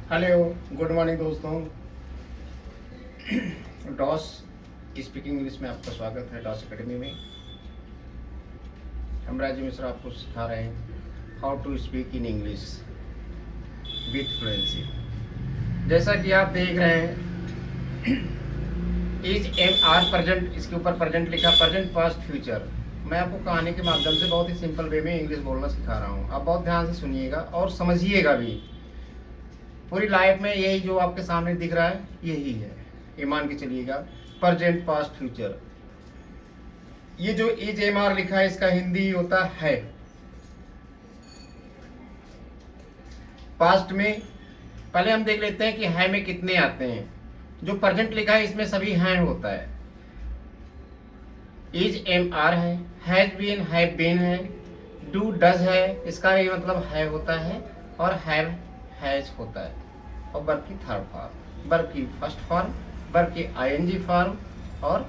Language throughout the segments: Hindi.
हेलो, गुड मॉर्निंग दोस्तों। डॉस स्पीकिंग इंग्लिश में आपका स्वागत है। डॉस एकेडमी में हम राजीव मिश्रा आपको सिखा रहे हैं how to speak in English with fluency. जैसा कि आप देख रहे हैं, इज एम आर प्रेजेंट, इसके ऊपर प्रेजेंट लिखा, प्रेजेंट पास्ट फ्यूचर। मैं आपको कहानी के माध्यम से बहुत ही सिंपल वे में इंग्लिश बोलना सिखा रहा हूँ। आप बहुत ध्यान से सुनिएगा और समझिएगा भी। पूरी लाइफ में यही जो आपके सामने दिख रहा है यही है, ये मान के चलिएगा। प्रेजेंट पास्ट फ्यूचर, ये जो इज एम आर लिखा है इसका हिंदी होता है। पास्ट में पहले हम देख लेते हैं कि है में कितने आते हैं। जो प्रेजेंट लिखा है इसमें सभी हैं होता है। इज एम आर है, हैज बीन हैव बीन है, डू डज है, इसका भी मतलब है होता है, और हैव हैज होता है। और वर्ब की थर्ड फॉर्म, वर्ब की फर्स्ट फॉर्म, वर्ब की आईएनजी फॉर्म, और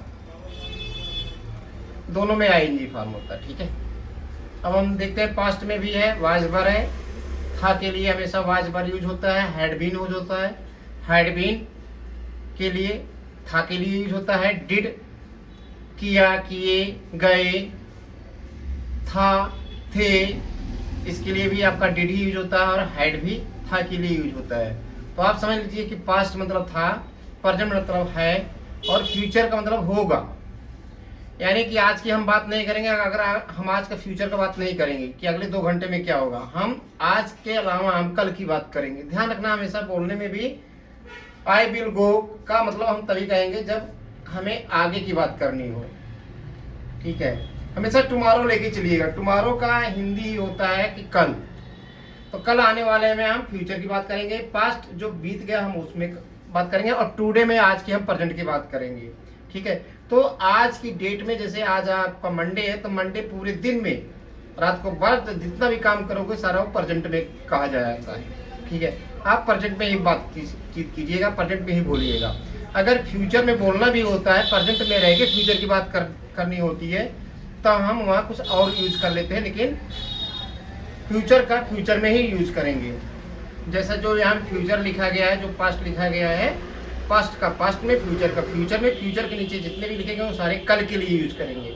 दोनों में आईएनजी फॉर्म होता है। ठीक है, अब हम देखते हैं पास्ट में भी है, वाज वर है। था के लिए हमेशा वाज वर यूज होता है। हैड बीन यूज होता है, हैड बीन के लिए था के लिए यूज होता है। डिड किया, किए, गए, था, थे, इसके लिए भी आपका डिड ही यूज होता है, और हैड भी था के लिए यूज होता है। तो आप समझ लीजिए कि पास्ट मतलब था, प्रेजेंट मतलब है, और फ्यूचर का मतलब होगा। यानी कि आज की हम बात नहीं करेंगे, अगर हम आज का फ्यूचर का बात नहीं करेंगे कि अगले 2 घंटे में क्या होगा, हम आज के अलावा हम कल की बात करेंगे। ध्यान रखना, हमेशा बोलने में भी आई विल गो का मतलब हम तभी कहेंगे जब हमें आगे की बात करनी हो। ठीक है, हमेशा टुमारो लेके चलिएगा। टुमारो का हिंदी होता है कि कल। तो कल आने वाले में हम फ्यूचर की बात करेंगे, पास्ट जो बीत गया हम उसमें बात करेंगे, और टुडे में आज की हम प्रेजेंट की बात करेंगे। ठीक है, तो आज की डेट में जैसे आज आपका मंडे है, तो मंडे पूरे दिन में रात को बाद जितना भी काम करोगे सारा वो प्रेजेंट में कहा जाता है। ठीक है, आप प्रेजेंट में ही बात कीजिएगा, प्रेजेंट में ही बोलिएगा। अगर फ्यूचर में बोलना भी होता है, प्रेजेंट में रह के फ्यूचर की बात करनी होती है, तो हम वहाँ कुछ और यूज कर लेते हैं, लेकिन फ्यूचर का फ्यूचर में ही यूज करेंगे। जैसा जो यहाँ फ्यूचर लिखा गया है, जो पास्ट लिखा गया है, पास्ट का पास्ट में, फ्यूचर का फ्यूचर में, फ्यूचर के नीचे जितने भी लिखे गए वो सारे कल के लिए यूज करेंगे।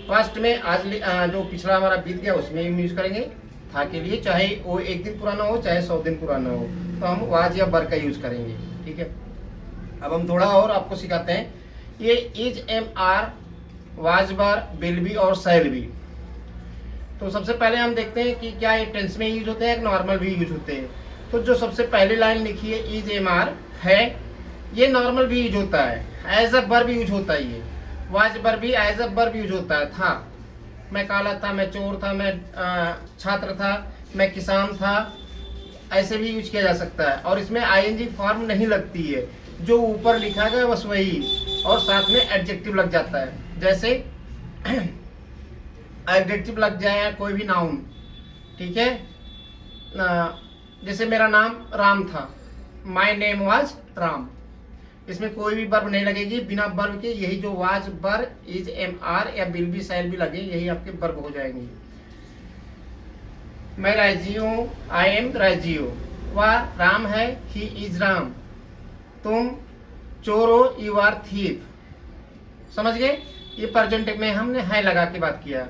पास्ट में आज जो पिछला हमारा बीत गया उसमें यूज करेंगे था के लिए, चाहे वो 1 दिन पुराना हो चाहे 100 दिन पुराना हो, तो हम वाज या बर का यूज करेंगे। ठीक है, अब हम थोड़ा और आपको सिखाते हैं। ये इज एम आर, वाज बर, विल बी और शैल बी। तो सबसे पहले हम देखते हैं कि क्या ये टेंस में यूज होते हैं, नॉर्मल भी यूज होते हैं। तो जो सबसे पहली लाइन लिखी है इज एम आर है, ये नॉर्मल भी यूज होता है, एज अ वर्ब यूज होता है। ये वाज वर भी एज अ वर्ब यूज होता है। था, मैं काला था, मैं चोर था, मैं छात्र था, मैं किसान था, ऐसे भी यूज किया जा सकता है। और इसमें आईएनजी फॉर्म नहीं लगती है, जो ऊपर लिखा गया बस वही, और साथ में एडजेक्टिव लग जाता है। जैसे एडजेक्टिव लग जाए कोई भी नाउन। ठीक है, जैसे मेरा नाम राम था, माई नेम वाज राम, इसमें कोई भी वर्ब नहीं लगेगी बिना वर्ब के। यही जो was were is am are या विल बी शैल बी लगे, यही आपके वर्ब हो जाएंगे। मैं राजीव हूँ, आई एम राजीव। वह राम है, ही इज राम। तुम चोर हो, यू आर थीफ। समझ गए, ये प्रेजेंट में हमने है लगा के बात किया।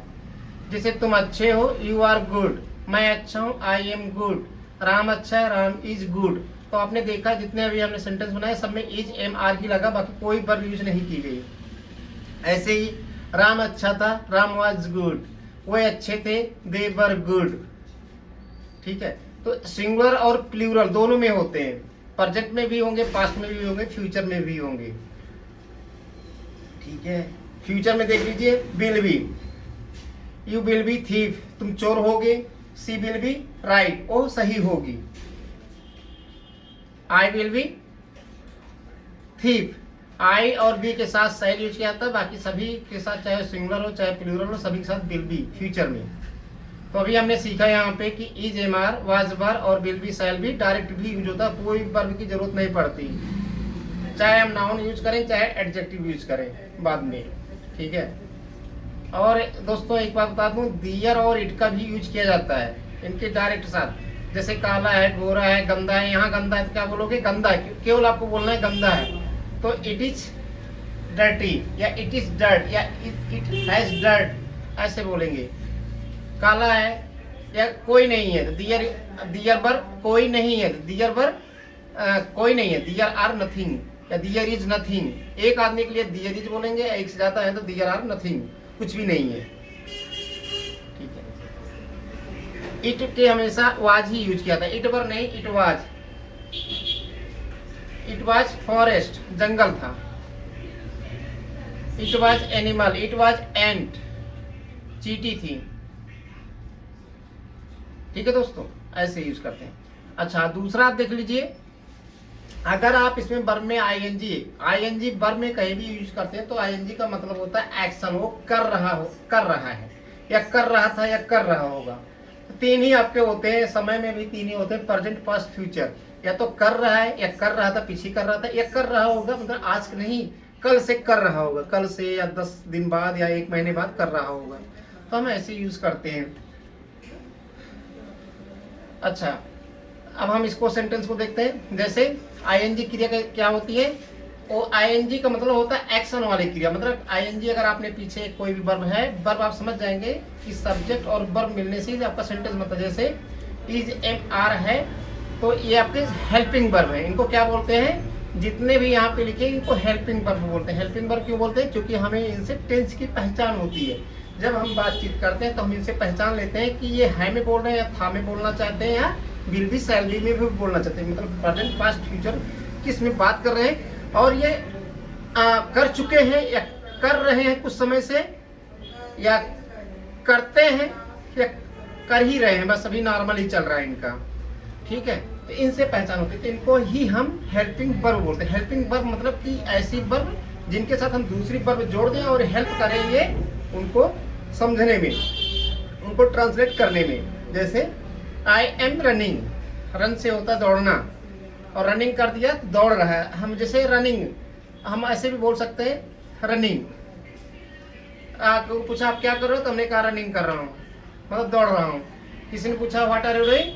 जैसे तुम अच्छे हो, यू आर गुड। मैं अच्छा हूँ, आई एम गुड। राम अच्छा है, राम इज गुड। तो आपने देखा जितने अभी हमने सेंटेंस बनाए सब में इज एम आर ही लगा, बाकी कोई वर्ब यूज नहीं की गई। ऐसे ही राम अच्छा था, राम वाज गुड। वे अच्छे थे, दे वर गुड। ठीक है, तो सिंगुलर और प्लूरल दोनों में होते हैं, प्रेजेंट में भी होंगे, पास्ट में भी होंगे, फ्यूचर में भी होंगे। ठीक है, फ्यूचर में देख लीजिए, will be, you will be thief, तुम चोर होगे। सी विल बी राइट, वो सही होगी। आई विल बी थीफ, आई और बी के साथ शैल यूज किया जाता है, बाकी सभी के साथ चाहे सिंगुलर हो चाहे प्लूरल हो, सभी के साथ विल बी फ्यूचर में। तो अभी हमने सीखा यहाँ पे कि is am are, was were और will be shall be direct भी यूज होता है, कोई वर्ब की जरूरत नहीं पड़ती, चाहे हम नाउन यूज करें चाहे एडजेक्टिव यूज करें बाद में। ठीक है, और दोस्तों एक बात बता दूं, दियर और इट का भी यूज किया जाता है इनके डायरेक्ट साथ। जैसे काला है, गोरा है, गंदा है। यहाँ गंदा है तो क्या बोलोगे? गंदा है, केवल आपको बोलना है गंदा है। तो इट इज डर्टी या इट इज डर्ट या इट हैज डर्ट ऐसे बोलेंगे। काला है या कोई नहीं है, दियर बर कोई नहीं है, दियर बर कोई नहीं है, दियर आर नथिंग या दियर इज नथिंग। एक आदमी के लिए दियर इज बोलेंगे, एक से ज्यादा है तो दियर आर नथिंग, कुछ भी नहीं है। ठीक है, इट के हमेशा वाज ही यूज किया था, इट वर नहीं, it was. It was forest, जंगल था। It was animal, it was ant, चींटी थी। ठीक है दोस्तों, ऐसे यूज करते हैं। अच्छा, दूसरा आप देख लीजिए, अगर आप इसमें वर्ब में आईएनजी वर्ब में कहीं भी यूज करते हैं तो आईएनजी का मतलब होता है एक्शन, वो कर रहा है या कर रहा था या कर रहा होगा। तो तीन ही आपके होते हैं, समय में भी तीन ही होते हैं, प्रेजेंट, पास्ट, फ्यूचर। या तो कर रहा है या कर रहा था, पीछे कर रहा था, या कर रहा होगा मतलब आज नहीं, कल से कर रहा होगा, कल से या 10 दिन बाद या 1 महीने बाद कर रहा होगा। तो हम ऐसे यूज करते हैं। अच्छा, अब हम इसको सेंटेंस को देखते हैं। जैसे आईएनजी क्रिया क्या होती है? वो आईएनजी का मतलब होता है एक्शन वाली क्रिया। मतलब आईएनजी अगर आपने पीछे कोई भी वर्ब है, वर्ब आप समझ जाएंगे कि सब्जेक्ट और वर्ब मिलने से आपका सेंटेंस मतलब, जैसे इज एम आर है तो ये आपके हेल्पिंग वर्ब है। इनको क्या बोलते हैं? जितने भी यहाँ पे लिखे इनको हेल्पिंग वर्ब बोलते हैं। हेल्पिंग वर्ब क्यों बोलते हैं? क्योंकि हमें इनसे टेंस की पहचान होती है। जब हम बातचीत करते हैं तो हम इनसे पहचान लेते हैं कि ये है में बोल रहे हैं या था में बोलना चाहते हैं या विल बी सैलरी में भी बोलना चाहते हैं। मतलब प्रेजेंट, पास्ट, फ्यूचर किस में बात कर रहे हैं, और ये कर चुके हैं या कर रहे हैं कुछ समय से, या करते हैं या कर ही रहे हैं, बस अभी नॉर्मल ही चल रहा है इनका। ठीक है, तो इनसे पहचान होती है। तो इनको ही हम हेल्पिंग वर्ब बोलते हैं। हेल्पिंग वर्ब मतलब कि ऐसी वर्ब जिनके साथ हम दूसरी वर्ब जोड़ दें और हेल्प करेंगे उनको समझने में, उनको ट्रांसलेट करने में। जैसे आई एम रनिंग, रन से होता है दौड़ना, और रनिंग कर दिया तो दौड़ रहा है। हम जैसे रनिंग, हम ऐसे भी बोल सकते हैं रनिंग। पूछा आप क्या कर रहे हो, तो हमने कहा रनिंग कर रहा हूँ, मतलब दौड़ रहा हूँ। किसी ने पूछा व्हाट आर यू डूइंग,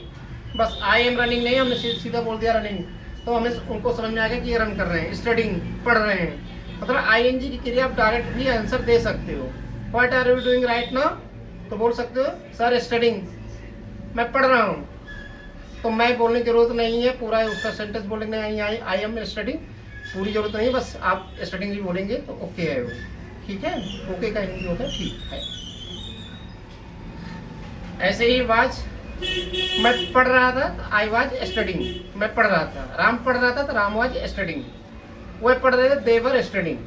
बस आई एम रनिंग नहीं, हमने सीधा बोल दिया रनिंग, तो हमें उनको समझ में आ गया कि ये रन कर रहे हैं। स्टडिंग, पढ़ रहे हैं। मतलब आईएनजी की क्रिया आप डायरेक्ट भी आंसर दे सकते हो। What are you doing right now, तो बोल सकते हो सर स्टडिंग, मैं पढ़ रहा हूँ। तो मैं बोलने की जरूरत नहीं है, पूरा उसका सेंटेंस बोलेंगे आई एम स्टडिंग, पूरी जरूरत नहीं, बस आप स्टडिंग भी बोलेंगे तो ओके है वो। ठीक है, ओके का हिंदी होता है ठीक है। ऐसे ही वाज, मैं पढ़ रहा था तो आई वाज स्टडिंग, मैं पढ़ रहा था। राम पढ़ रहा था तो राम वाज स्टडिंग, वो पढ़ रहे थे, दे वर स्टडिंग।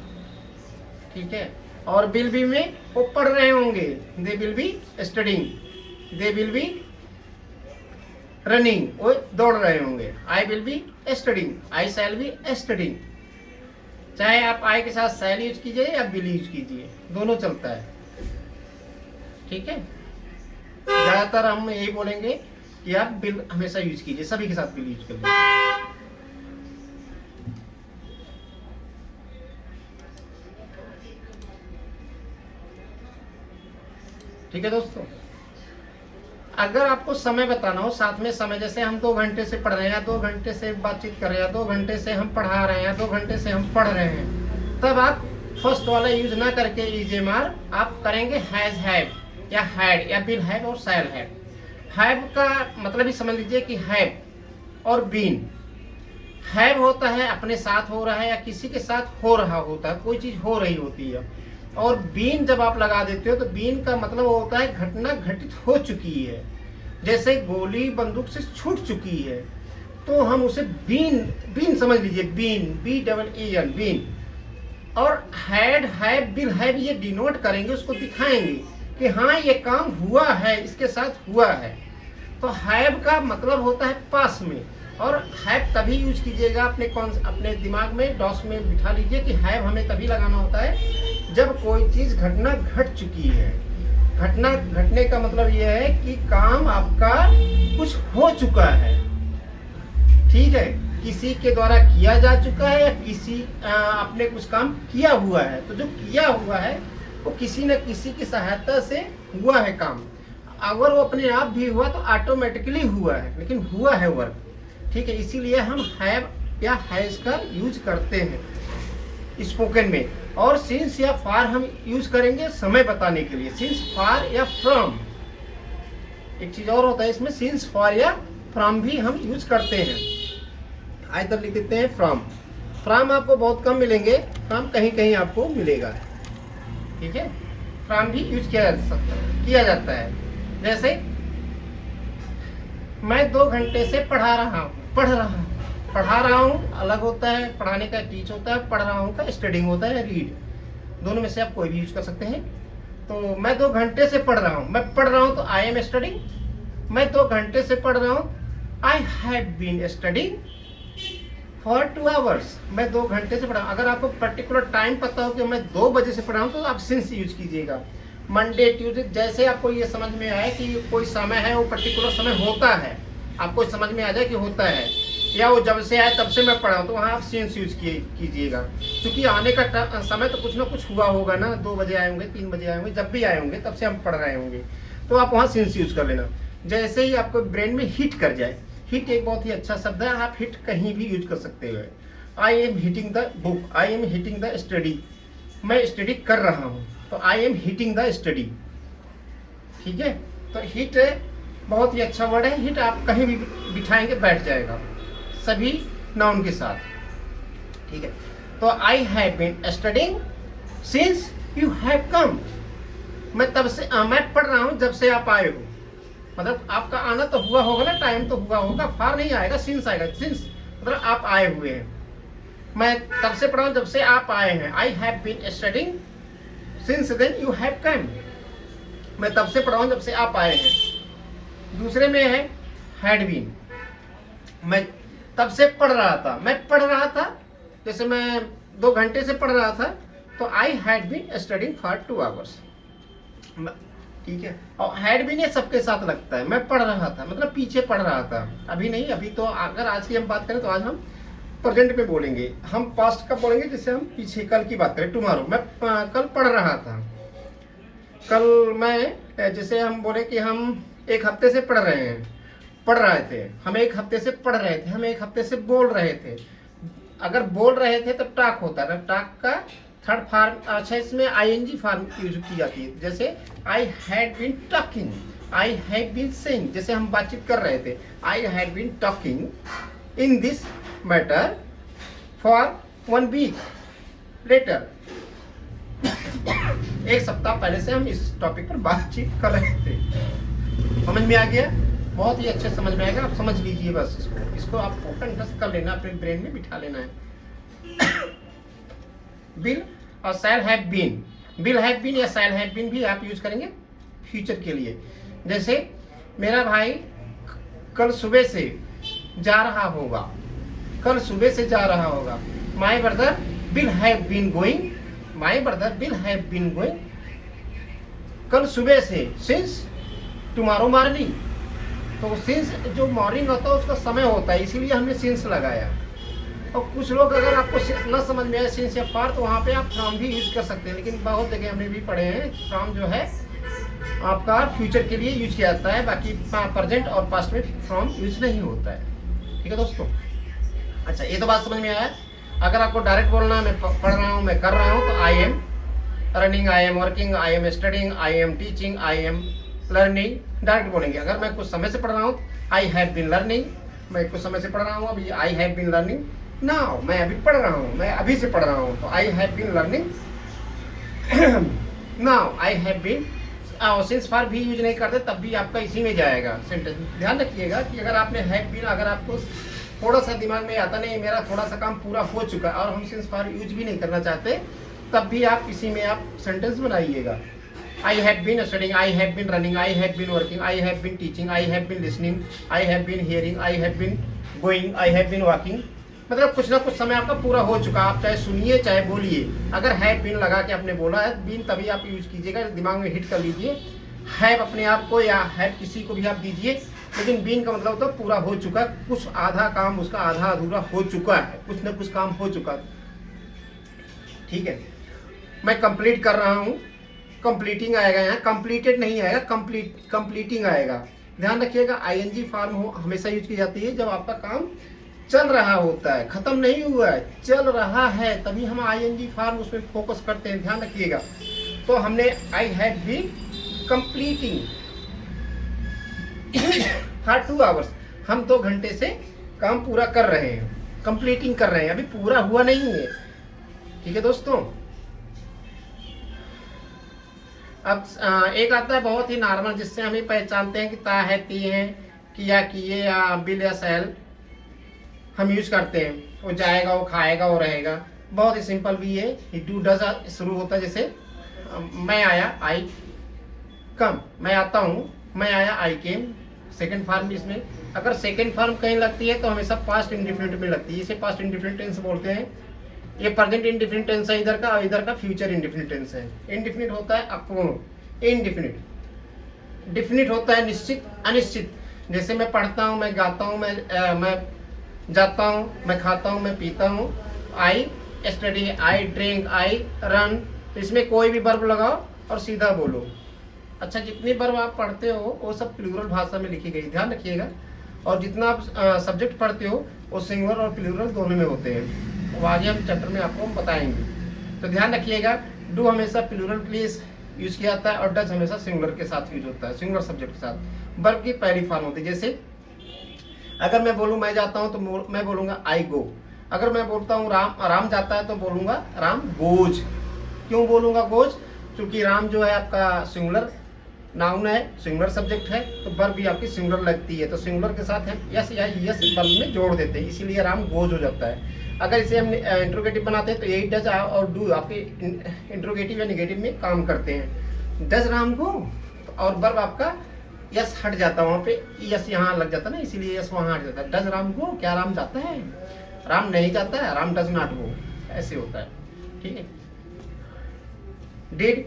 ठीक है, और विल बी में वो पढ़ रहे होंगे, they will be studying, they will be running, वो दौड़ रहे होंगे। I will be studying, I shall be studying. चाहे आप आई के साथ शैल यूज कीजिए या विल यूज कीजिए, दोनों चलता है। ठीक है, ज्यादातर हम यही बोलेंगे कि आप विल हमेशा यूज कीजिए, सभी के साथ विल यूज कर लीजिए। ठीक है दोस्तों, अगर आपको समय बताना हो, साथ में समय, जैसे हम 2 घंटे से पढ़ रहे हैं, 2 घंटे से बातचीत कर रहे हैं, 2 घंटे से हम पढ़ा रहे हैं, 2 घंटे से हम पढ़ रहे हैं, तब आप फर्स्ट वाला यूज ना करके इजेमार आप करेंगे हैज, हैव या हैड या विल हैव और शैल हैव। हैव का मतलब ही समझ लीजिए कि हैव और बीन। हैव होता है अपने साथ हो रहा है या किसी के साथ हो रहा होता है, कोई चीज हो रही होती है। और बीन जब आप लगा देते हो तो बीन का मतलब होता है घटना घटित हो चुकी है। जैसे गोली बंदूक से छूट चुकी है तो हम उसे बीन समझ लीजिए, बीन, बीन। और हैड, हैव, विल हैव ये डिनोट करेंगे, उसको दिखाएंगे कि हाँ ये काम हुआ है, इसके साथ हुआ है। तो हैव का मतलब होता है पास में, और हैव तभी यूज कीजिएगा अपने दिमाग में, डॉस में बिठा लीजिए कि हैव हमें तभी लगाना होता है जब कोई चीज घटना घट चुकी है। घटना घटने का मतलब यह है कि काम आपका कुछ हो चुका है। ठीक है, किसी के द्वारा किया जा चुका है या किसी आपने कुछ काम किया हुआ है। तो जो किया हुआ है वो किसी न किसी की सहायता से हुआ है काम। अगर वो अपने आप भी हुआ तो ऑटोमेटिकली हुआ है, लेकिन हुआ है वर्क, ठीक है। इसीलिए हम हैव या हैज का यूज करते हैं स्पोकन में। और सिंस या फार हम यूज करेंगे समय बताने के लिए, सिंस, फार या फ्रॉम। एक चीज और होता है इसमें, सिंस, फार या फ्रॉम भी हम यूज करते हैं। इधर लिख देते हैं फ्रॉम। फ्रॉम आपको बहुत कम मिलेंगे, फ्रॉम कहीं कहीं आपको मिलेगा, ठीक है। फ्रॉम भी यूज किया जाता है। जैसे मैं 2 घंटे से पढ़ रहा हूँ अलग होता है, पढ़ाने का टीच होता है, पढ़ रहा हूँ का स्टडिंग होता है, रीड। दोनों में से आप कोई भी यूज कर सकते हैं। तो मैं 2 घंटे से पढ़ रहा हूँ, मैं पढ़ रहा हूँ तो आई एम स्टडिंग। मैं 2 घंटे से पढ़ रहा हूँ, I have been studying for 2 hours. मैं 2 घंटे से पढ़ा। अगर आपको पर्टिकुलर टाइम पता हो कि मैं 2 बजे से पढ़ा हूँ तो आप सिंस यूज कीजिएगा। मंडे, ट्यूजडे, जैसे आपको ये समझ में आए कि कोई समय है, वो पर्टिकुलर समय होता है, आपको समझ में आ जाए कि होता है, या वो जब से आए तब से मैं पढ़ा हूँ, तो वहाँ आप सिंस यूज कीजिएगा। क्योंकि आने का समय तो कुछ ना कुछ हुआ होगा ना, 2 बजे आए होंगे, 3 बजे आए होंगे, जब भी आए होंगे तब से हम पढ़ रहे होंगे, तो आप वहाँ सिंस यूज कर लेना। जैसे ही आपको ब्रेन में हिट कर जाए, हिट एक बहुत ही अच्छा शब्द है, आप हिट कहीं भी यूज कर सकते हो। I am hitting the book, I am hitting the study. मैं स्टडी कर रहा हूँ तो I am hitting the study, ठीक है। तो हिट बहुत ही अच्छा वर्ड है। हिट आप कहीं भी बिठाएंगे बैठ जाएगा, सभी नाउन के साथ, ठीक है। तो I have been studying since you have come. मैं तब से मैं पढ़ रहा हूँ जब से आप आए हो, मतलब आपका आना तो हुआ होगा ना, टाइम तो हुआ होगा, फार नहीं आएगा, सिंस आएगा। सिंस मतलब आप आए हुए हैं। मैं तब से पढ़ा हूं जब से आप आए हैं। I have been studying since then you have come. मैं तब से पढ़ा हूं जब से आप आए हैं। दूसरे में है हैड बीन। मैं तब से पढ़ रहा था, मैं पढ़ रहा था, जैसे मैं 2 घंटे से पढ़ रहा था, तो I had been studying for 2 hours, ठीक है। और हैड बीन ये सबके साथ लगता है। मैं पढ़ रहा था मतलब पीछे पढ़ रहा था, अभी नहीं। अभी तो अगर आज की हम बात करें तो आज हम प्रेजेंट में बोलेंगे, हम पास्ट का बोलेंगे, जैसे हम पीछे कल की बात करें, टुमारो। मैं कल पढ़ रहा था, कल मैं, जैसे हम बोले कि हम 1 हफ्ते से पढ़ रहे थे, हम 1 हफ्ते से पढ़ रहे थे, हम 1 हफ्ते से बोल रहे थे। अगर बोल रहे थे तब टाक होता है, टाक का थर्ड फॉर्म, अच्छा इसमें आईएनजी फॉर्म यूज की जाती है। जैसे I had been talking, I have been saying, जैसे हम बातचीत कर रहे थे, I had been talking in this matter for 1 week later. 1 सप्ताह पहले से हम इस टॉपिक पर बातचीत कर रहे थे। समझ में आ गया? बहुत ही अच्छे समझ में आएगा, आप समझ लीजिए बस इसको आपको कंठस्थ कर लेना, अपने ब्रेन में बिठा लेना है। बिल और shall have been, bill have been या शैल हैव बीन भी आप यूज करेंगे फ्यूचर के लिए। जैसे मेरा भाई कल सुबह से जा रहा होगा, कल सुबह से जा रहा होगा। My brother will have been going, my brother will have been going कल सुबह से, सिंस टुमारो मॉर्निंग। तो सिंस जो मॉर्निंग होता है उसका समय होता है, इसीलिए हमने सिंस लगाया। और कुछ लोग अगर आपको न समझ में आए सिंस या फार, तो वहाँ पे आप फ्रॉम भी यूज कर सकते हैं। लेकिन बहुत जगह हमने भी पढ़े हैं फ्रॉम जो है आपका फ्यूचर के लिए यूज किया जाता है, बाकी प्रेजेंट और पास्ट में फ्रॉम यूज नहीं होता है, ठीक है दोस्तों। अच्छा, ये तो बात समझ में आया। अगर आपको डायरेक्ट बोलना है, मैं पढ़ रहा हूँ, मैं कर रहा हूँ, तो I am running, I am working, I am studying, I am teaching, I am learning, direct बोलेंगे। अगर मैं कुछ समय से पढ़ रहा हूँ, आई हैव बीन लर्निंग, मैं कुछ समय से पढ़ रहा हूँ, अभी I have been learning now, मैं अभी पढ़ रहा हूँ, मैं अभी से पढ़ रहा हूँ, तो I have been learning now, I have been. Since for भी यूज नहीं करते तब भी आपका इसी में जाएगा सेंटेंस। ध्यान रखिएगा कि अगर आपने हैव बीन, अगर आपको थोड़ा सा दिमाग में आता नहीं मेरा थोड़ा सा काम पूरा हो चुका है और हम सिंस फार यूज भी नहीं करना चाहते, तब भी आप इसी में आप सेंटेंस बनाइएगा। I have been studying, I have been running, I have been working, I have been teaching, I have been listening, I have been hearing, I have been going, I have been walking. मतलब कुछ ना कुछ समय आपका पूरा हो चुका, आप चाहे सुनिए चाहे बोलिए। अगर हैव बीन लगा के आपने बोला है, बीन तभी आप यूज कीजिएगा, दिमाग में हिट कर लीजिए। हैव अपने आप को या हैव किसी को भी आप दीजिए, लेकिन बीन का मतलब तो पूरा हो चुका, कुछ आधा काम उसका आधा अधूरा हो चुका है, कुछ ना कुछ काम हो चुका, ठीक है। मैं कंप्लीट कर रहा हूँ, कंप्लीटिंग आएगा, यहाँ कंप्लीटेड नहीं आएगा, कंप्लीटिंग आएगा। ध्यान रखिएगा, आईएनजी फॉर्म हमेशा यूज की जाती है जब आपका काम चल रहा होता है, खत्म नहीं हुआ है, चल रहा है, तभी हम आईएनजी फॉर्म उसमें फोकस करते हैं। ध्यान रखिएगा। तो हमने I have been completing for 2 hours, हम 2 घंटे से काम पूरा कर रहे हैं, कंप्लीटिंग कर रहे हैं, अभी पूरा हुआ नहीं है। ठीक है दोस्तों। अब एक आता है बहुत ही नॉर्मल, जिससे हम ही पहचानते हैं कि ता है, ती है, किया, किए या बिल या सेल हम यूज करते हैं। वो जाएगा, वो खाएगा, वो रहेगा, बहुत ही सिंपल भी है। डू डज शुरू होता है, जैसे मैं आया, आई कम, मैं आता हूँ, मैं आया, आई केम। सेकंड फॉर्म इसमें अगर सेकंड फॉर्म कहीं लगती है तो हमेशा पास्ट इंडिफिनिट में लगती है, इसे पास्ट इंडिफिनिट टेंस बोलते हैं। ये प्रेजेंट इंडिफिनिट टेंस है इधर का, और इधर का फ्यूचर इंडिफिनिट टेंस है। इंडिफिनिट होता है अपूर्ण, इनडिफिनिट। डिफिनिट होता है निश्चित, अनिश्चित। जैसे मैं पढ़ता हूँ, मैं गाता हूँ, मैं जाता हूँ, मैं खाता हूँ, मैं पीता हूँ। I study, I drink, I run. इसमें कोई भी वर्ब लगाओ और सीधा बोलो। अच्छा, जितनी वर्ब आप पढ़ते हो वो सब प्लूरल भाषा में लिखी गई, ध्यान रखिएगा। और जितना आप सब्जेक्ट पढ़ते हो वो सिंगुलर और प्लूरल दोनों में होते हैं। वो आगे हम चैप्टर में आपको बताएंगे, तो ध्यान रखिएगा। डू हमेशा प्लूरल के लिए यूज किया जाता है और डज हमेशा सिंगुलर के साथ यूज होता है, सिंगुलर सब्जेक्ट के साथ। वर्ब की पहली फॉर्म होती है। जैसे अगर मैं बोलूँ मैं जाता हूँ तो मैं बोलूँगा आई गो। अगर मैं बोलता हूँ राम जाता है तो बोलूँगा राम गोज। क्यों बोलूँगा गोज? क्योंकि राम जो है आपका सिंगुलर नाउन है, सिंगुलर सब्जेक्ट है, तो वर्ब भी आपकी सिंगुलर लगती है, तो सिंगुलर के साथ हम यस या यस वर्ब में जोड़ देते हैं, इसीलिए राम गोज हो जाता है। अगर इसे हम इंट्रोगेटिव बनाते हैं तो यही डज और डू आपके इंट्रोगेटिव या नेगेटिव में काम करते हैं। डज राम गो, और वर्ब आपका यस हट जाता है, वहाँ पे यस यहाँ लग जाता है ना, इसीलिए यस वहाँ हट जाता है। डज राम गो, क्या राम जाता है? राम नहीं जाता है, राम डज नॉट गो, ऐसे होता है। ठीक है। डिड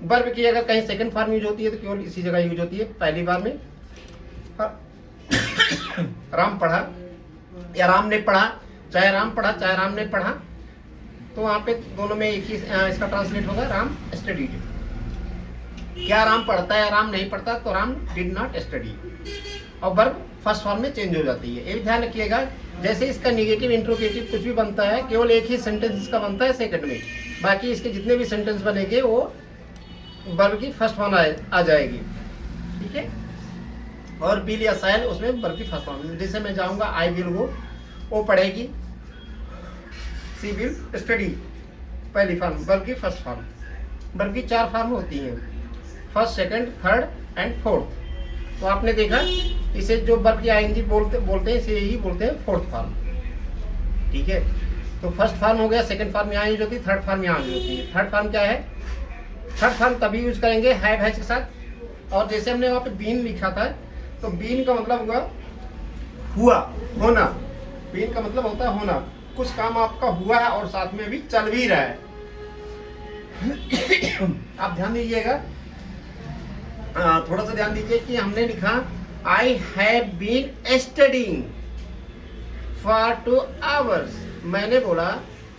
वर्ब की अगर कहीं सेकंड फॉर्म यूज होती है तो केवल इसी जगह यूज होती है, पहली बार में। राम पढ़ा या राम ने पढ़ा, चाहे राम पढ़ा चाहे राम ने पढ़ा, तो वहां पे दोनों में एक ही इसका ट्रांसलेट होगा, राम स्टडीड। क्या राम पढ़ता है या राम नहीं पढ़ता, तो राम डिड नॉट स्टडी, और वर्ब फर्स्ट फॉर्म में चेंज हो जाती है। ये भी ध्यान रखिएगा। जैसे इसका निगेटिव इंट्रोगेटिव कुछ भी बनता है, केवल एक ही सेंटेंस इसका बनता है सेकंड में, बाकी इसके जितने भी सेंटेंस बनेंगे वो वर्ब की फर्स्ट फॉर्म आ जाएगी। ठीक है। और बिल या साइल उसमें वर्ब की फर्स्ट फॉर्म। जैसे मैं जाऊंगा आई विल गो, वो पढ़ेगी, सी विल स्टडी, पहली फॉर्म वर्ब की फर्स्ट फॉर्म। वर्ब की 4 फॉर्म होती हैं, first, second, third and fourth. तो आपने देखा इसे जो वर्ब की आईएनजी बोलते हैं, इसे यही बोलते हैं फोर्थ फॉर्म। ठीक है। तो फर्स्ट फॉर्म हो गया, सेकंड फॉर्म यहाँ यूज होती है, थर्ड फॉर्म यहाँ यूज होती है। थर्ड फॉर्म क्या है? थर्ड फॉर्म तभी यूज करेंगे हैव हैज के साथ। और जैसे हमने वहाँ पे बीन लिखा था, तो बीन का मतलब हुआ हुआ, होना। बीन का मतलब होता है होना, कुछ काम आपका हुआ है और साथ में भी चल भी रहा है। आप ध्यान दीजिएगा, थोड़ा सा ध्यान दीजिए कि हमने लिखा I have been studying for 2 hours. मैंने बोला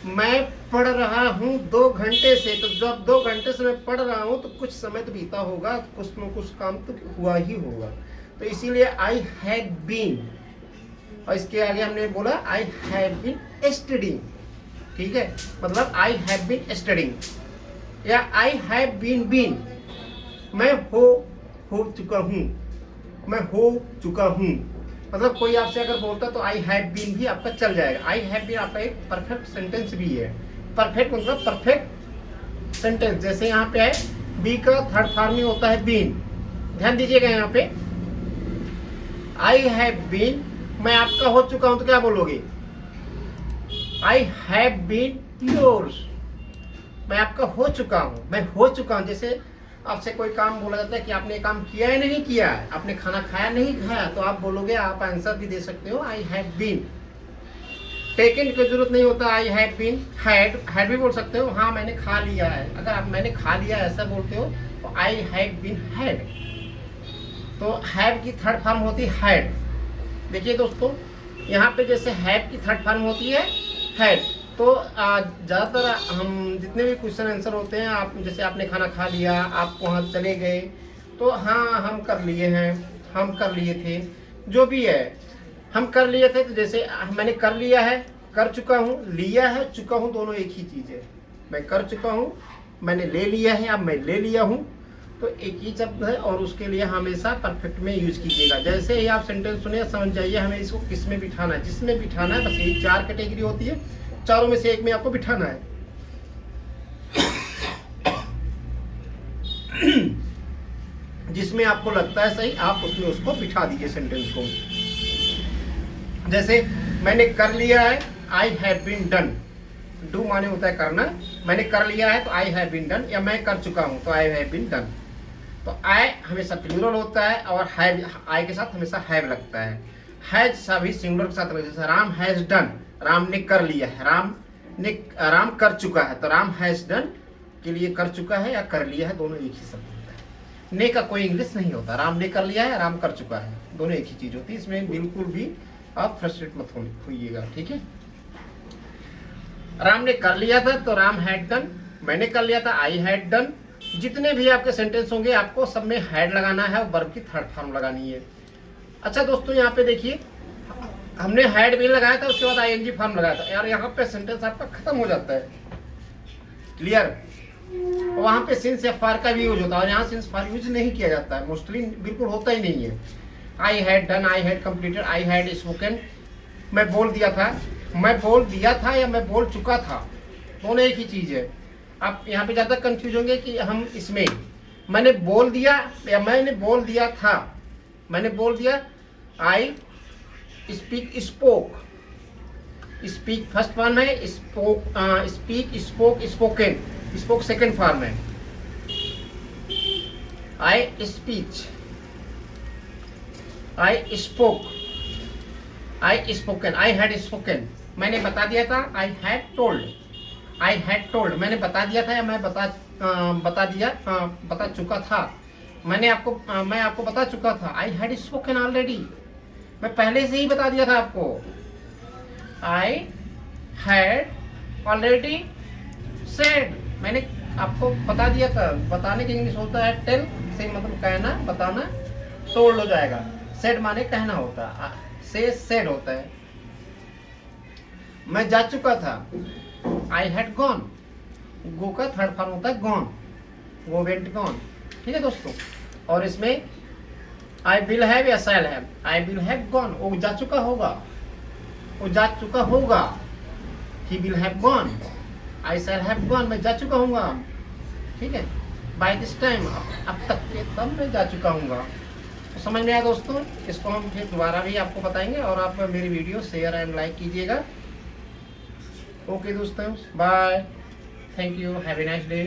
मैं पढ़ रहा हूँ 2 घंटे से, तो जब 2 घंटे से मैं पढ़ रहा हूँ तो कुछ समय तो बीता होगा, कुछ न कुछ काम तो हुआ ही होगा, तो इसीलिए आई हैव बीन। और इसके आगे हमने बोला आई हैव बीन स्टडीइंग। ठीक है। मतलब आई हैव बीन स्टडीइंग या आई हैव बीन, मैं हो चुका हूँ, मैं हो चुका हूँ। मतलब कोई आपसे अगर बोलता तो आई हैव बीन भी आपका चल जाएगा। आई हैव बीन आपका एक परफेक्ट सेंटेंस भी है। परफेक्ट मतलब परफेक्ट सेंटेंस। जैसे यहाँ पे है बी का थर्ड फॉर्म में होता है बीन। ध्यान दीजिएगा यहाँ पे आई हैव बीन, मैं आपका हो चुका हूँ तो क्या बोलोगे? आई हैव बीन योर्स, मैं आपका हो चुका हूँ, मैं हो चुका हूँ। जैसे आपसे कोई काम बोला जाता है कि आपने काम किया है नहीं किया है, आपने खाना खाया नहीं खाया, तो आप बोलोगे, आप आंसर भी दे सकते हो आई हैव बीन। टेकन की जरूरत नहीं होता, आई हैव बीन हैड भी बोल सकते हो, हाँ मैंने खा लिया है। अगर आप मैंने खा लिया ऐसा बोलते हो तो आई हैव बीन हैड। तो हैव की थर्ड फॉर्म होती है हैड। देखिए दोस्तों, यहाँ पे जैसे हैव की थर्ड फॉर्म होती है हैड, तो ज़्यादातर हम जितने भी क्वेश्चन आंसर होते हैं, आप जैसे आपने खाना खा लिया, आप वहाँ चले गए, तो हाँ हम कर लिए हैं, हम कर लिए थे, जो भी है हम कर लिए थे। तो जैसे मैंने कर लिया है, कर चुका हूँ, लिया है, चुका हूँ, दोनों एक ही चीज़ है। मैं कर चुका हूँ, मैंने ले लिया है, अब मैं ले लिया हूँ, तो एक ही शब्द है और उसके लिए हमेशा परफेक्ट में यूज कीजिएगा। जैसे ही आप सेंटेंस सुने समझ जाइए हमें इसको किस में बिठाना है, जिसमें बिठाना है। बस यही 4 कैटेगरी होती है, चारों में से एक में आपको बिठाना है। जिसमें आपको लगता है सही, आप उसमें उसको बिठा दीजिए सेंटेंस को। जैसे मैंने कर लिया है, I have been done. Do माने होता है करना, मैंने कर लिया है तो आई हैव बीन डन, या मैं कर चुका हूं तो आई हैव बीन डन। तो आई हमेशा प्लूरल होता है और हैव, आई के साथ हमेशा हैव लगता है। हैज सभी सिंगुलर के साथ लगता है। जैसे राम हैज डन, राम ने कर लिया है, राम कर चुका है, तो राम हैज डन के लिए कर चुका है या कर लिया है, दोनों एक ही शब्द होता है। ने का कोई इंग्लिश नहीं होता। राम ने कर लिया है, राम कर चुका है, दोनों एक ही चीज होती है। इसमें बिल्कुल भी आप फ्रस्ट्रेट मत होइएगा, ठीक है। राम ने कर लिया था तो राम हैड डन, मैंने कर लिया था आई हैड डन। जितने भी आपके सेंटेंस होंगे आपको सब में हैड लगाना है और वर्ब की थर्ड फॉर्म लगानी है। अच्छा दोस्तों, यहाँ पे देखिए हमने हैड भी लगाया था, उसके बाद आईएनजी फॉर्म लगाया था। यार यहाँ पे सेंटेंस आपका खत्म हो जाता है, क्लियर। वहां पे सिंस या फार का भी यूज होता है और यहाँ सिंस फार यूज नहीं किया जाता है, मोस्टली बिल्कुल होता ही नहीं है। I had done, I had completed, I had spoken. मैं बोल दिया था, मैं बोल दिया था या मैं बोल चुका था, दोनों एक ही चीज है। आप यहाँ पे ज्यादा कंफ्यूज होंगे कि हम इसमें मैंने बोल दिया या मैंने बोल दिया था। मैंने बोल दिया, I speak spoke, speak first form है, spoke speak spoke spoken, spoke second form है। I speech, I spoke, I spoken, I had spoken. मैंने बता दिया था, I had told, I had told. मैंने बता दिया था या मैं बता चुका था। मैं आपको बता चुका था, आई हैड स्पोकन ऑलरेडी, मैं पहले से ही बता दिया था आपको। आई हैड ऑलरेडी सेड, मैंने आपको बता दिया था। बताने की इंग्लिश होता है टेल, से मतलब कहना, बताना, टोल्ड हो जाएगा। सेड माने कहना होता है, से सेड होता है। मैं जा चुका था, आई हैड गॉन, गो का थर्ड फॉर्म होता है गॉन, गो वेंट गॉन, ठीक है दोस्तों। और इसमें आई विल हैव या shall have, I will have gone, वो जा चुका होगा, वो जा चुका होगा। He will have gone, I shall have gone, मैं जा चुका हूँगा, ठीक है। बाय दिस टाइम, अब तक के तब मैं जा चुका हूँगा। तो समझ में आया दोस्तों, इसको हम फिर दोबारा भी आपको बताएंगे और आप मेरी वीडियो शेयर एंड लाइक कीजिएगा। ओके दोस्तों, bye, thank you, have a nice day.